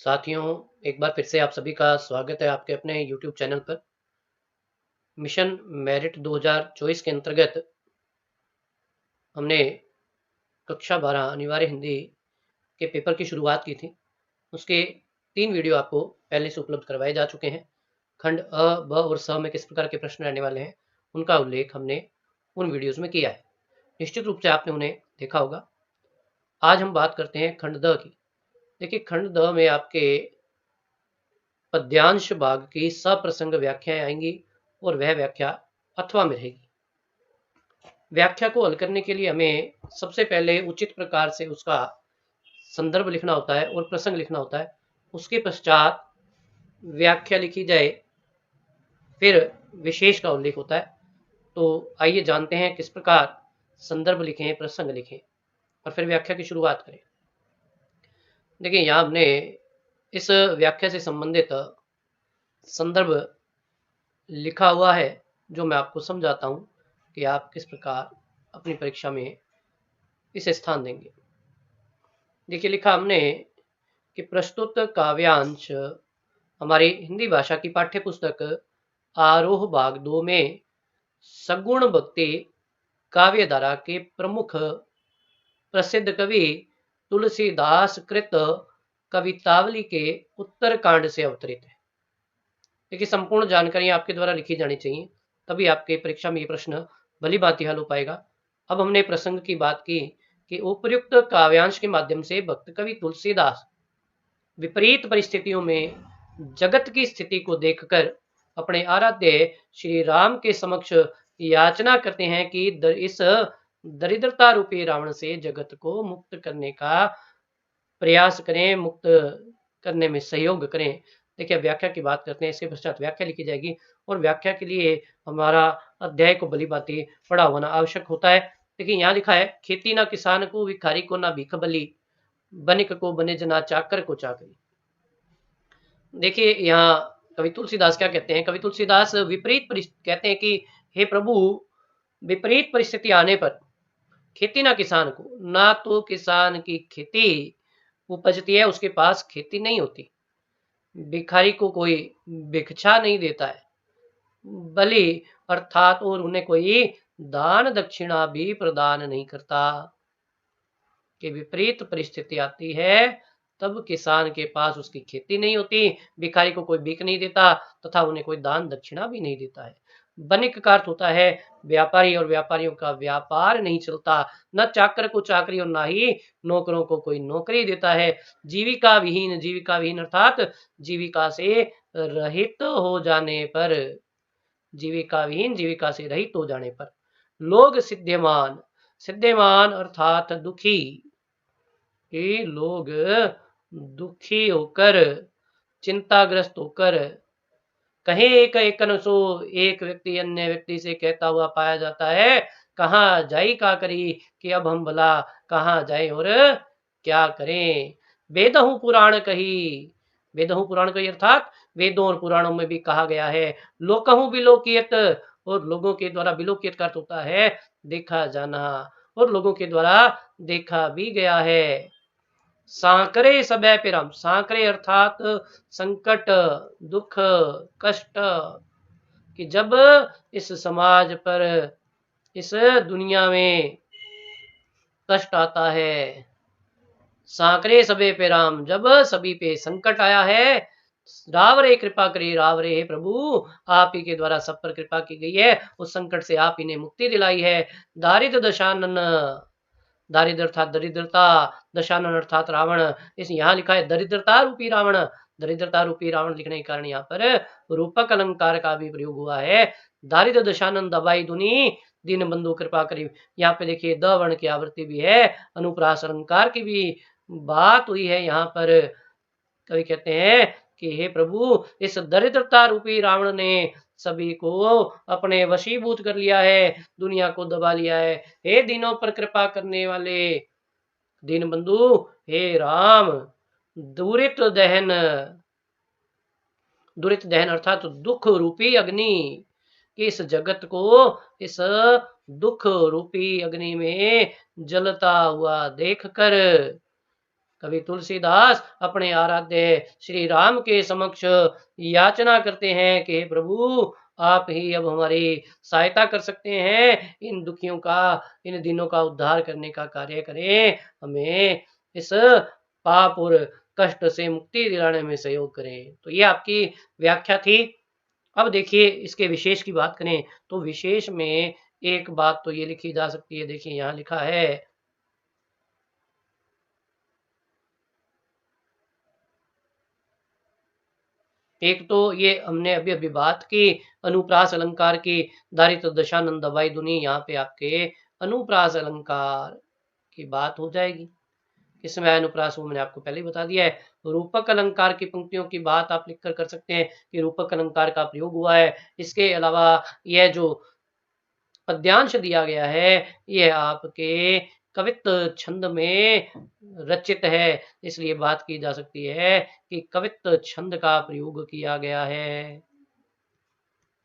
साथियों, एक बार फिर से आप सभी का स्वागत है आपके अपने YouTube चैनल पर। मिशन मेरिट 2024 के अंतर्गत हमने कक्षा 12 अनिवार्य हिंदी के पेपर की शुरुआत की थी। उसके 3 वीडियो आपको पहले से उपलब्ध करवाए जा चुके हैं। खंड अ, ब और स में किस प्रकार के प्रश्न रहने वाले हैं, उनका उल्लेख हमने उन वीडियोज़ में किया है। निश्चित रूप से आपने उन्हें देखा होगा। आज हम बात करते हैं खंड द की। देखिए, खंड द में आपके पद्यांश भाग की सप्रसंग व्याख्याएं आएंगी और वह व्याख्या अथवा में रहेगी। व्याख्या को हल करने के लिए हमें सबसे पहले उचित प्रकार से उसका संदर्भ लिखना होता है और प्रसंग लिखना होता है। उसके पश्चात व्याख्या लिखी जाए, फिर विशेष का उल्लेख होता है। तो आइए जानते हैं किस प्रकार संदर्भ लिखें, प्रसंग लिखें और फिर व्याख्या की शुरुआत करें। देखिए, यहाँ हमने इस व्याख्या से संबंधित संदर्भ लिखा हुआ है, जो मैं आपको समझाता हूँ कि आप किस प्रकार अपनी परीक्षा में इसे स्थान देंगे। देखिए, लिखा हमने कि प्रस्तुत काव्यांश हमारी हिंदी भाषा की पाठ्य पुस्तक आरोह भाग 2 में सगुण भक्ति काव्यधारा के प्रमुख प्रसिद्ध कवि तुलसीदास कृत कवितावली के उत्तरकांड से अवतरित है। देखिए, संपूर्ण जानकारी आपके द्वारा लिखी जानी चाहिए, तभी आपके परीक्षा में ये प्रश्न भली भांति हल हो पाएगा। अब हमने प्रसंग की बात की कि उपर्युक्त काव्यांश के माध्यम से भक्त कवि तुलसीदास विपरीत परिस्थितियों में जगत की स्थिति को देखकर अपने आराध्य श्री राम के समक्ष याचना करते हैं कि इस दरिद्रता रूपी रावण से जगत को मुक्त करने का प्रयास करें, मुक्त करने में सहयोग करें। देखिए, व्याख्या की बात करते हैं, इसके पश्चात व्याख्या लिखी जाएगी और व्याख्या के लिए हमारा अध्याय को भली भांति पढ़ा होना आवश्यक होता है। देखिए, यहाँ लिखा है, खेती ना किसान को, भिखारी को ना भीख बली, बनिक को बनिज ना चाकर को चाकरी। देखिए, यहाँ कवि तुलसीदास क्या कहते हैं? कवि तुलसीदास विपरीत कहते हैं कि हे प्रभु, विपरीत परिस्थिति आने पर खेती ना किसान को, ना तो किसान की खेती उपजती है, उसके पास खेती नहीं होती। भिखारी को कोई भिक्षा नहीं देता है, बलि अर्थात और उन्हें कोई दान दक्षिणा भी प्रदान नहीं करता। कि विपरीत परिस्थिति आती है तब किसान के पास उसकी खेती नहीं होती, भिखारी को कोई भीख नहीं देता तथा उन्हें कोई दान दक्षिणा भी नहीं देता है। बनिक का अर्थ होता है व्यापारी, और व्यापारियों का व्यापार नहीं चलता। न चाकर को चाकरी और ना ही नौकरों को कोई नौकरी देता है। जीविका विहीन, जीविका विहीन अर्थात जीविका से रहित हो जाने पर, जीविका विहीन जीविका से रहित हो जाने पर लोग सिद्धमान, सिद्धमान अर्थात दुखी, कि लोग दुखी होकर, चिंताग्रस्त होकर, कहीं एक सो एक व्यक्ति अन्य व्यक्ति से कहता हुआ पाया जाता है, कहाँ जाई का करी, कि अब हम भला कहाँ जाए और क्या करें। वेदहु पुराण कही, वेदहु पुराण कही अर्थात वेदों और पुराणों में भी कहा गया है। लोकहु बिलोकियत, और लोगों के द्वारा बिलोकियत का अर्थ होता है देखा जाना, और लोगों के द्वारा देखा भी गया है। सांकरे सबे पिरम, सांकरे अर्थात संकट, दुख, कष्ट, कि जब इस समाज पर, इस दुनिया में कष्ट आता है, सांकरे सबे पे राम, जब सभी पे संकट आया है, रावरे कृपा करी, रावरे हे प्रभु, आप ही के द्वारा सब पर कृपा की गई है, उस संकट से आप इन्हें मुक्ति दिलाई है। दारिद्र दशानन, दारिद्र अर्थात दरिद्रता, दशानन अर्थात रावण। इस यहाँ लिखा है दरिद्रता रूपी रावण, दरिद्रता रूपी रावण लिखने के कारण यहाँ पर रूपक अलंकार का भी प्रयोग हुआ है। दारिद्र दशानन दबाई दुनी, दीन बंधु कृपा करी। यहाँ पे देखिए द वर्ण की आवृत्ति भी है, अनुप्रास अलंकार की भी बात हुई है। यहाँ पर कवि कहते हैं कि हे प्रभु, इस दरिद्रता रूपी रावण ने सभी को अपने वशीभूत कर लिया है, दुनिया को दबा लिया है। हे दिनों पर कृपा करने वाले दीन बंधु, हे राम, दुरित दहन, दुरित दहन अर्थात दुख रूपी अग्नि, कि इस जगत को इस दुख रूपी अग्नि में जलता हुआ देखकर कवि तुलसीदास अपने आराध्य श्री राम के समक्ष याचना करते हैं कि प्रभु आप ही अब हमारी सहायता कर सकते हैं, इन दुखियों का, इन दिनों का उद्धार करने का कार्य करें, हमें इस पाप और कष्ट से मुक्ति दिलाने में सहयोग करें। तो ये आपकी व्याख्या थी। अब देखिए इसके विशेष की बात करें तो विशेष में एक बात तो ये लिखी जा सकती है, देखिए यहाँ लिखा है, एक तो ये हमने अभी अभी बात की अनुप्रास अलंकार की, दारिद्र दशानंद दवाई दुनी, यहाँ पे आपके अनुप्रास अलंकार की बात हो जाएगी। इसमें अनुप्रास वो मैंने आपको पहले ही बता दिया है। रूपक अलंकार की पंक्तियों की बात आप लिखकर कर सकते हैं कि रूपक अलंकार का प्रयोग हुआ है। इसके अलावा यह जो पद्यांश दिया गया है यह आपके कवित्त छंद में रचित है, इसलिए बात की जा सकती है कि कवित्त छंद का प्रयोग किया गया है।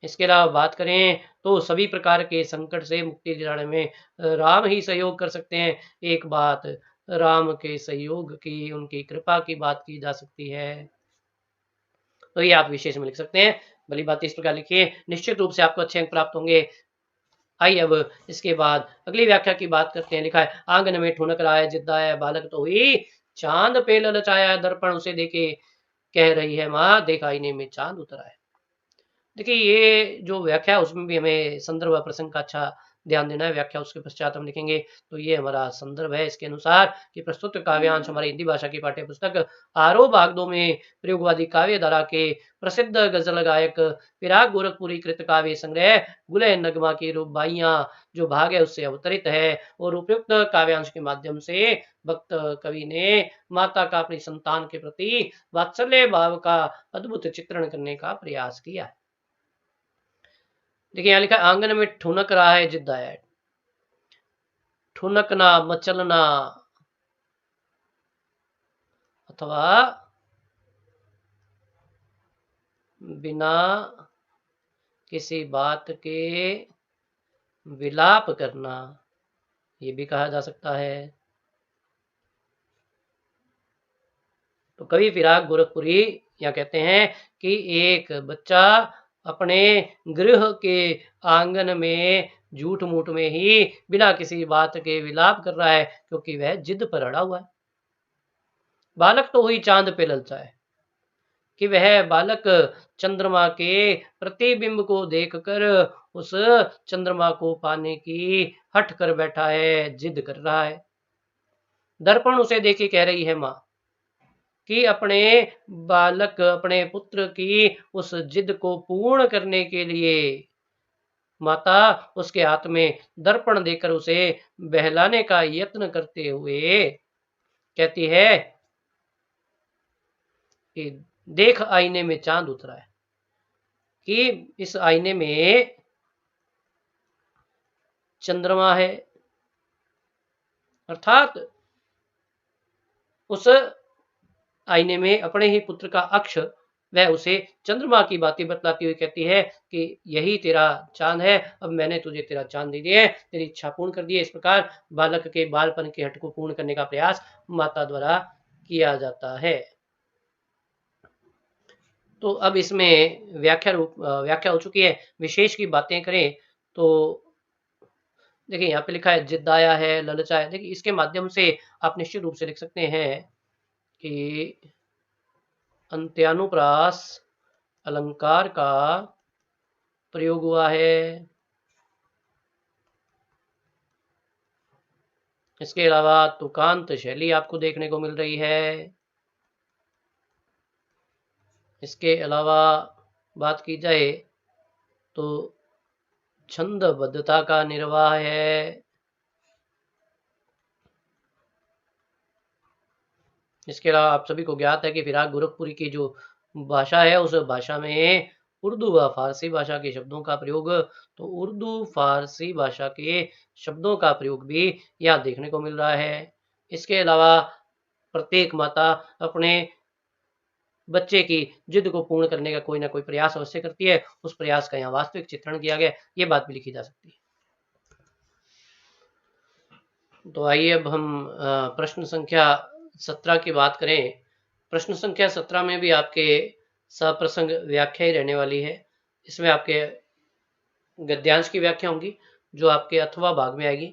इसके अलावा बात करें तो सभी प्रकार के संकट से मुक्ति दिलाने में राम ही सहयोग कर सकते हैं। एक बात राम के सहयोग की, उनकी कृपा की बात की जा सकती है। तो ये आप विशेष में लिख सकते हैं। भली बात इस प्रकार लिखिए, निश्चित रूप से आपको अच्छे अंक प्राप्त होंगे। आइए अब इसके बाद अगली व्याख्या की बात करते हैं। लिखा है, आंगन में ठुनक रहा है जिद्दा है बालक तो हुई, चांद पे ललचाया है दर्पण उसे देखे कह रही है माँ, देख आईने में चांद उतरा है। देखिए ये जो व्याख्या है उसमें भी हमें संदर्भ व प्रसंग का अच्छा ध्यान देना है। व्याख्या उसके पश्चात हम लिखेंगे। तो ये हमारा संदर्भ है। इसके अनुसार कि प्रस्तुत काव्यांश हमारी हिंदी भाषा की पाठ्य पुस्तक आरोह भाग में प्रयोगवादी काव्य धारा के प्रसिद्ध गजल गायक फिराक गोरखपुरी कृत काव्य संग्रह गुलह नगमा की रूपबाइयां जो भाग है उससे अवतरित है, और उपयुक्त काव्यांश के माध्यम से भक्त कवि ने माता का अपनी संतान के प्रति वात्सल्य भाव का अद्भुत चित्रण करने का प्रयास किया है। देखिए यहाँ लिखा है, आंगन में ठुनक रहा है जिद्दा है, ठुनकना मचलना अथवा बिना किसी बात के विलाप करना, ये भी कहा जा सकता है। तो कवि फिराक गोरखपुरी यहाँ कहते हैं कि एक बच्चा अपने गृह के आंगन में झूठ मूठ में ही बिना किसी बात के विलाप कर रहा है, क्योंकि वह जिद पर अड़ा हुआ है। बालक तो हुई चांद पे ललचा है, कि वह बालक चंद्रमा के प्रतिबिंब को देखकर उस चंद्रमा को पाने की हट कर बैठा है, जिद कर रहा है। दर्पण उसे देखे कह रही है माँ कि अपने बालक, अपने पुत्र की उस जिद को पूर्ण करने के लिए माता उसके हाथ में दर्पण देकर उसे बहलाने का यत्न करते हुए कहती है कि देख आईने में चांद उतरा है, कि इस आईने में चंद्रमा है, अर्थात उस आईने में अपने ही पुत्र का अक्ष वह उसे चंद्रमा की बातें बतलाती हुई कहती है कि यही तेरा चांद है, अब मैंने तुझे तेरा चांद दे दिया है, तेरी इच्छा पूर्ण कर दी है। इस प्रकार बालक के बालपन के हट को पूर्ण करने का प्रयास माता द्वारा किया जाता है। तो अब इसमें व्याख्या हो चुकी है। विशेष की बातें करें तो देखिए यहाँ पे लिखा है जिद्दाया है, ललचा है। देखिए इसके माध्यम से आप निश्चित रूप से लिख सकते हैं कि अंत्यानुप्रास अलंकार का प्रयोग हुआ है। इसके अलावा तुकांत शैली आपको देखने को मिल रही है। इसके अलावा बात की जाए तो छंदबद्धता का निर्वाह है। इसके अलावा आप सभी को ज्ञात है कि फिराक गोरखपुरी की जो भाषा है उस भाषा में उर्दू व फारसी भाषा के शब्दों का प्रयोग, तो उर्दू फारसी भाषा के शब्दों का प्रयोग भी यहाँ देखने को मिल रहा है। इसके अलावा प्रत्येक माता अपने बच्चे की जिद को पूर्ण करने का कोई ना कोई प्रयास अवश्य करती है, उस प्रयास का यहाँ वास्तविक चित्रण किया गया, ये बात भी लिखी जा सकती है। तो आइए अब हम प्रश्न संख्या 17 की बात करें, प्रश्न संख्या 17 में भी आपके सप्रसंग व्याख्या ही रहने वाली है। इसमें आपके गद्यांश की व्याख्या होंगी जो आपके अथवा भाग में आएगी।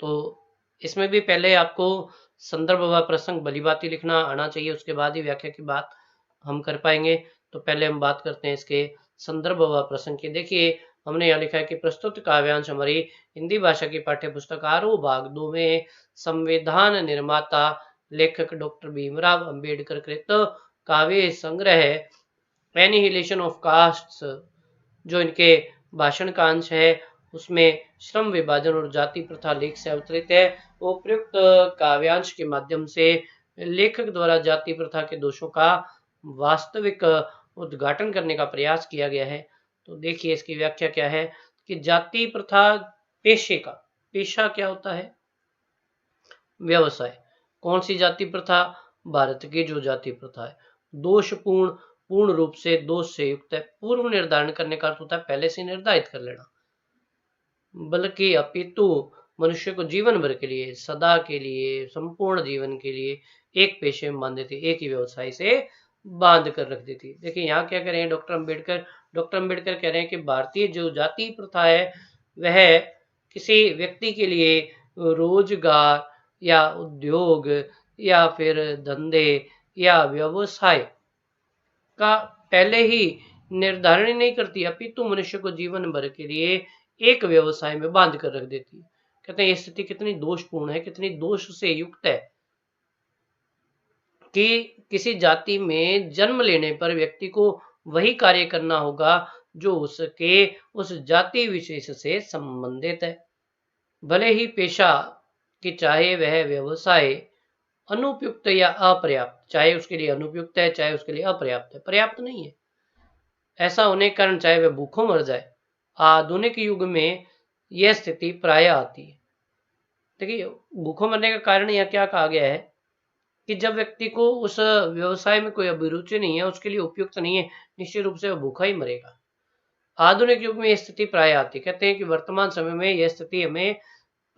तो इसमें भी पहले आपको संदर्भ व प्रसंग भलीभांति लिखना आना चाहिए, उसके बाद ही व्याख्या की बात हम कर पाएंगे। तो पहले हम बात करते हैं इसके संदर्भ व प्रसंग की। देखिए हमने यहाँ लिखा है कि प्रस्तुत काव्यांश हमारी हिंदी भाषा की पाठ्य पुस्तक आरोह भाग 2 में संविधान निर्माता लेखक डॉक्टर भीमराव अंबेडकर कृत काव्य संग्रह एनिहिलेशन ऑफ कास्ट्स जो इनके भाषण का अंश है उसमें श्रम विभाजन और जाति प्रथा लेख से अवतरित है। उपयुक्त काव्यांश के माध्यम से लेखक द्वारा जाति प्रथा के दोषों का वास्तविक उद्घाटन करने का प्रयास किया गया है। तो देखिए इसकी व्याख्या क्या है कि जाति प्रथा पेशा क्या होता है? व्यवसाय। कौन सी जाति प्रथा? भारत की जो जाति प्रथा है। दोषपूर्ण, पूर्ण रूप से दोष से युक्त है। पूर्व निर्धारण करने का अर्थ होता है पहले से निर्धारित कर लेना, बल्कि अपितु मनुष्य को जीवन भर के लिए, सदा के लिए, संपूर्ण जीवन के लिए एक पेशे में बांध देती, एक ही व्यवसाय से बांध कर रख देती। देखिए यहाँ क्या कह रहे हैं डॉक्टर अंबेडकर कह रहे हैं कि भारतीय जो जाति प्रथा है वह किसी व्यक्ति के लिए रोजगार या उद्योग या फिर धंधे या व्यवसाय का पहले ही निर्धारण नहीं करती, अपितु मनुष्य को जीवन भर के लिए एक व्यवसाय में बांध कर रख देती है। कहते हैं ये स्थिति कितनी दोषपूर्ण है, कितनी दोष से युक्त है कि किसी जाति में जन्म लेने पर व्यक्ति को वही कार्य करना होगा जो उसके उस जाति विशेष से संबंधित है, भले ही पेशा कि चाहे वह व्यवसाय अनुपयुक्त या अपर्याप्त, चाहे उसके लिए अनुपयुक्त है चाहे उसके लिए अपर्याप्त है, पर्याप्त नहीं है, ऐसा होने के कारण चाहे वह भूखों मर जाए। आधुनिक युग में यह स्थिति प्राय आती है। देखिए भूखों मरने का कारण यह क्या कहा गया है कि जब व्यक्ति को उस व्यवसाय में कोई अभिरुचि नहीं है, उसके लिए उपयुक्त नहीं है, निश्चित रूप से वह भूखा ही मरेगा। आधुनिक युग में यह स्थिति प्राय आती है। कहते हैं कि वर्तमान समय में यह स्थिति हमें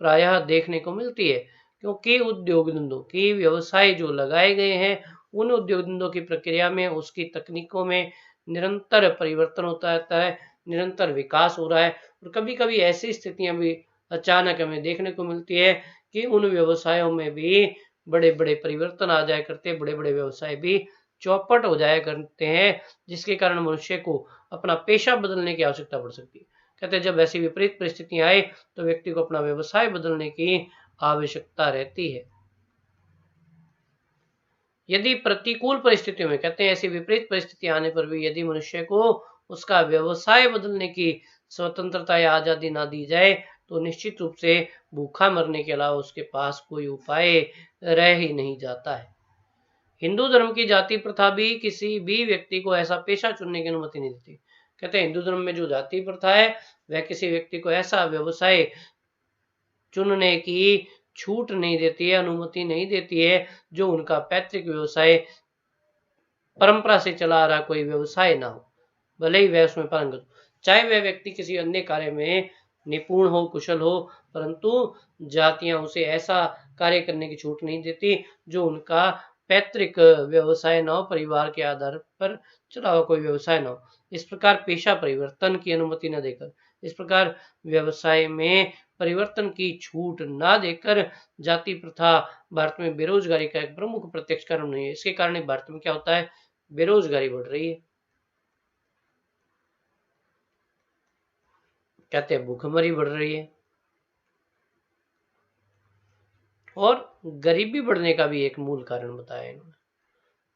प्रायः देखने को मिलती है क्योंकि उद्योग धंधों की व्यवसाय जो लगाए गए हैं उन उद्योग धंधों की प्रक्रिया में, उसकी तकनीकों में निरंतर परिवर्तन होता रहता है, निरंतर विकास हो रहा है। और कभी कभी ऐसी स्थितियां भी अचानक हमें देखने को मिलती है कि उन व्यवसायों में भी बड़े बड़े परिवर्तन आ जाया करते हैं, बड़े बड़े व्यवसाय भी चौपट हो जाया करते हैं, जिसके कारण मनुष्य को अपना पेशा बदलने की आवश्यकता पड़ सकती है। कहते हैं जब ऐसी विपरीत परिस्थितियां आए तो व्यक्ति को अपना व्यवसाय बदलने की आवश्यकता रहती है। यदि प्रतिकूल परिस्थितियों में, कहते हैं ऐसी विपरीत परिस्थितियां आने पर भी यदि मनुष्य को उसका व्यवसाय बदलने की स्वतंत्रता या आजादी ना दी जाए तो निश्चित रूप से भूखा मरने के अलावा उसके पास कोई उपाय रह ही नहीं जाता है। हिंदू धर्म की जाति प्रथा भी किसी भी व्यक्ति को ऐसा पेशा चुनने की अनुमति नहीं देती। कहते हैं हिंदू धर्म में जो जाति प्रथा है वह किसी व्यक्ति को ऐसा व्यवसाय चुनने की छूट नहीं देती है, अनुमति नहीं देती है जो उनका पैतृक व्यवसाय, परंपरा से चला आ रहा कोई व्यवसाय ना हो, भले ही वह उसमें पारंगत हो, चाहे वह व्यक्ति किसी अन्य कार्य में निपुण हो, कुशल हो, परंतु जातियां उसे ऐसा कार्य करने की छूट नहीं देती जो उनका पैतृक व्यवसाय न हो, परिवार के आधार पर चला हुआ कोई व्यवसाय न हो। इस प्रकार पेशा परिवर्तन की अनुमति न देकर, इस प्रकार व्यवसाय में परिवर्तन की छूट ना देकर जाति प्रथा भारत में बेरोजगारी का एक प्रमुख प्रत्यक्ष कारण नहीं है। इसके कारण भारत में क्या होता है, बेरोजगारी बढ़ रही है, कहते हैं भूखमरी बढ़ रही है और गरीबी बढ़ने का भी एक मूल कारण बताया इन्होंने।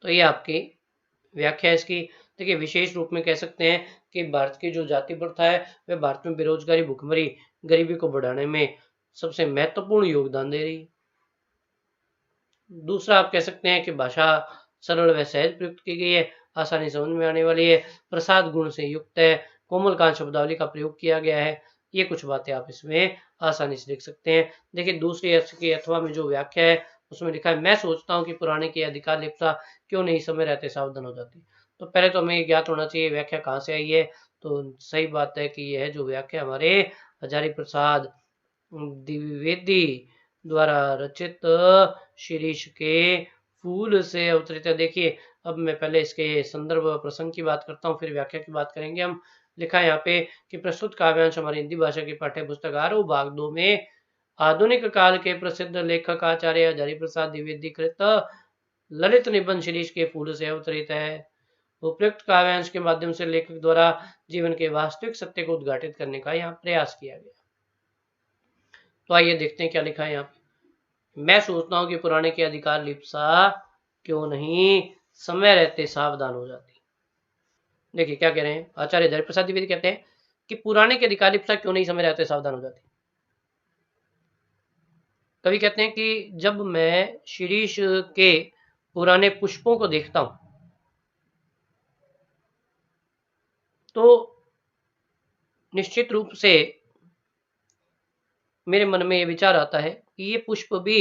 तो ये आपकी व्याख्या इसकी। देखिए विशेष रूप में कह सकते हैं कि भारत की जो जाति प्रथा है वह भारत में बेरोजगारी, भूखमरी, गरीबी को बढ़ाने में सबसे महत्वपूर्ण योगदान दे रही है। दूसरा आप कह सकते हैं कि भाषा सरल व सहज प्रयुक्त की गई है, आसानी समझ में आने वाली है, प्रसाद गुण से युक्त है, कोमल कांत शब्दावली का प्रयोग किया गया है। ये कुछ बातें आप इसमें आसानी से लिख सकते हैं। देखिए दूसरी अर्थ की अथवा में जो व्याख्या है उसमें लिखा है, मैं सोचता हूँ कि पुराने की अधिकार लिप्सा क्यों नहीं समय रहते सावधान हो जाती। तो पहले तो हमें ज्ञात होना चाहिए व्याख्या कहाँ से आई है। तो सही बात है कि यह जो व्याख्या हमारे हजारी प्रसाद द्विवेदी द्वारा रचित शीर्ष के फूल से अवतरित है। देखिए, अब मैं पहले इसके संदर्भ प्रसंग की बात करता हूँ, फिर व्याख्या की बात करेंगे हम। लिखा है यहाँ पे कि प्रस्तुत काव्यांश हमारी हिंदी भाषा की पाठ्य पुस्तक आरोह भाग 2 में आधुनिक काल के प्रसिद्ध लेखक आचार्य हजारी प्रसाद द्विवेदी कृत ललित निबंध शीरीष के फूल से अवतरित है। उपयुक्त काव्यांश के माध्यम से लेखक द्वारा जीवन के वास्तविक सत्य को उद्घाटित करने का यहाँ प्रयास किया गया। तो आइए देखते हैं क्या लिखा है यहाँ पे। मैं सोचता हूँ कि पुराने के अधिकार लिप्सा क्यों नहीं समय रहते सावधान हो जाती। देखिए क्या कह रहे हैं आचार्य हजारी प्रसाद द्विवेदी, कहते हैं कि पुराने के अधिकार लिप्सा क्यों नहीं समय रहते सावधान हो जाती। कवि कहते हैं कि जब मैं शिरीष के पुराने पुष्पों को देखता हूं तो निश्चित रूप से मेरे मन में ये विचार आता है कि ये पुष्प भी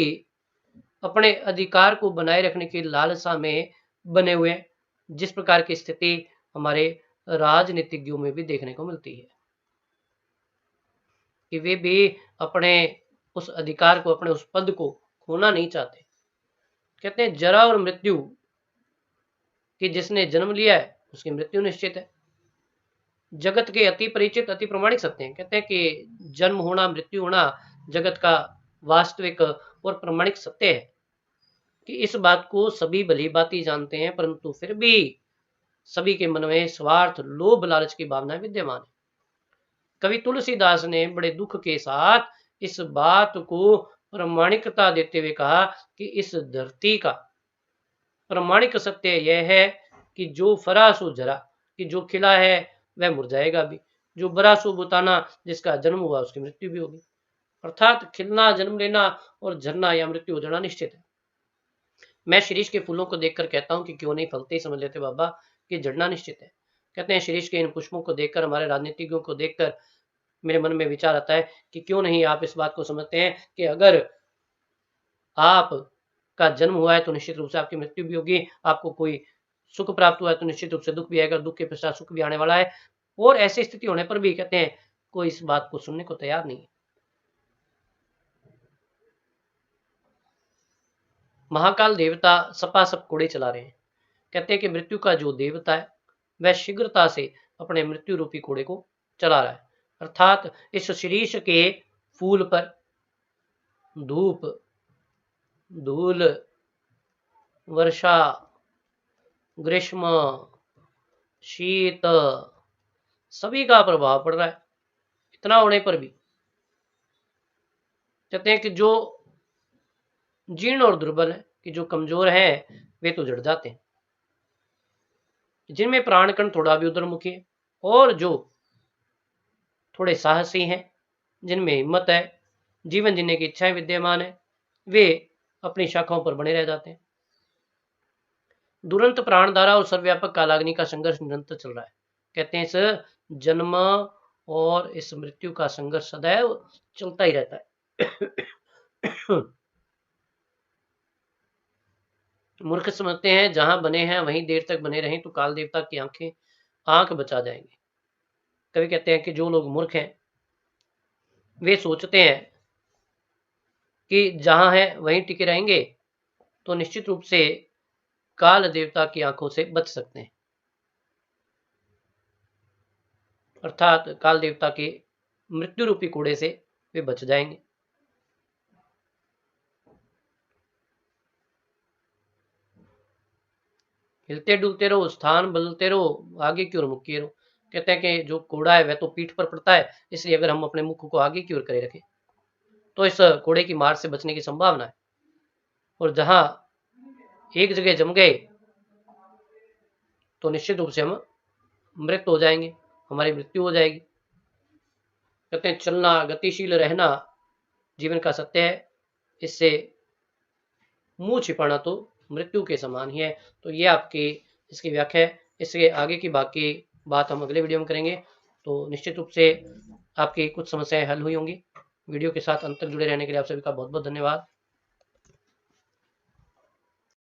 अपने अधिकार को बनाए रखने की लालसा में बने हुए हैं, जिस प्रकार की स्थिति हमारे राजनीतिज्ञों में भी देखने को मिलती है कि वे भी अपने उस अधिकार को, अपने उस पद को खोना नहीं चाहते। कहते हैं जरा और मृत्यु कि जिसने जन्म लिया है उसकी मृत्यु निश्चित है। जगत के अति परिचित अति प्रमाणिक सत्य हैं। कहते हैं कि जन्म होना मृत्यु होना जगत का वास्तविक और प्रमाणिक सत्य है कि इस बात को सभी भली भांति जानते हैं, परंतु फिर भी सभी के मन में स्वार्थ लोभ लालच की भावना विद्यमान है। कवि तुलसीदास ने बड़े दुख के साथ इस बात को प्रमाणिकता देते हुए कहा कि इस धरती का प्रमाणिक सत्य यह है कि जो फरा सो झरा, कि जो खिला है वह मुरझाएगा भी, जो बरा सो बुताना, जिसका जन्म हुआ उसकी मृत्यु भी होगी। अर्थात खिलना, जन्म लेना और झरना या मृत्यु हो जाना निश्चित है। मैं शिरीष के फूलों को देखकर कहता हूं कि क्यों नहीं फलते ही समझ लेते बाबा कि झड़ना निश्चित है। कहते हैं शिरीष के इन पुष्पों को देखकर, हमारे राजनीतिज्ञों को देखकर मेरे मन में विचार आता है कि क्यों नहीं आप इस बात को समझते हैं कि अगर आप का जन्म हुआ है तो निश्चित रूप से आपकी मृत्यु भी होगी, आपको कोई सुख प्राप्त हुआ है तो निश्चित रूप से दुख भी आएगा, दुख के पश्चात सुख भी आने वाला है। और ऐसी स्थिति होने पर भी कहते हैं कोई इस बात को सुनने को तैयार नहीं है। महाकाल देवता सपासप कोड़े चला रहे हैं। कहते हैं कि मृत्यु का जो देवता है वह शीघ्रता से अपने मृत्यु रूपी कोड़े को चला रहा है। अर्थात इस शीरीष के फूल पर धूप, धूल, वर्षा, ग्रीष्म, शीत सभी का प्रभाव पड़ रहा है। इतना होने पर भी कहते हैं कि जो जीर्ण और दुर्बल है, कि जो कमजोर हैं वे तो जड़ जाते हैं, जिनमें प्राण कण थोड़ा भी उधरमुखी है, और जो थोड़े साहसी हैं, जिनमें हिम्मत है, जीवन जीने की इच्छाएं विद्यमान है, वे अपनी शाखाओं पर बने रह जाते हैं। दुरंत प्राणधारा और सर्वव्यापक कालाग्नि का संघर्ष निरंतर चल रहा है। कहते हैं इस जन्म और इस मृत्यु का संघर्ष सदैव चलता ही रहता है। मूर्ख समझते हैं जहां बने हैं वहीं देर तक बने रहें तो काल देवता की आंख बचा जाएंगे। कवि कहते हैं कि जो लोग मूर्ख हैं वे सोचते हैं कि जहां है वहीं टिके रहेंगे तो निश्चित रूप से काल देवता की आंखों से बच सकते हैं, अर्थात काल देवता के मृत्यु रूपी कूड़े से वे बच जाएंगे। हिलते डुलते रहो, स्थान बदलते रहो, आगे की ओर मुख किए रहो। कहते हैं कि जो कोड़ा है वह तो पीठ पर पड़ता है, इसलिए अगर हम अपने मुख को आगे की ओर करे रखें तो इस कोड़े की मार से बचने की संभावना है। और जहां एक जगह जम गए तो निश्चित रूप से हम मृत हो जाएंगे, हमारी मृत्यु हो जाएगी। कहते हैं चलना, गतिशील रहना जीवन का सत्य है, इससे मुंह छिपाना तो मृत्यु के समान ही है। तो ये आपकी इसकी व्याख्या है। इसके आगे की बाकी बात हम अगले वीडियो में करेंगे। तो निश्चित रूप से आपकी कुछ समस्याएं हल हुई होंगी। वीडियो के साथ अंत तक जुड़े रहने के लिए आप सभी का बहुत बहुत धन्यवाद।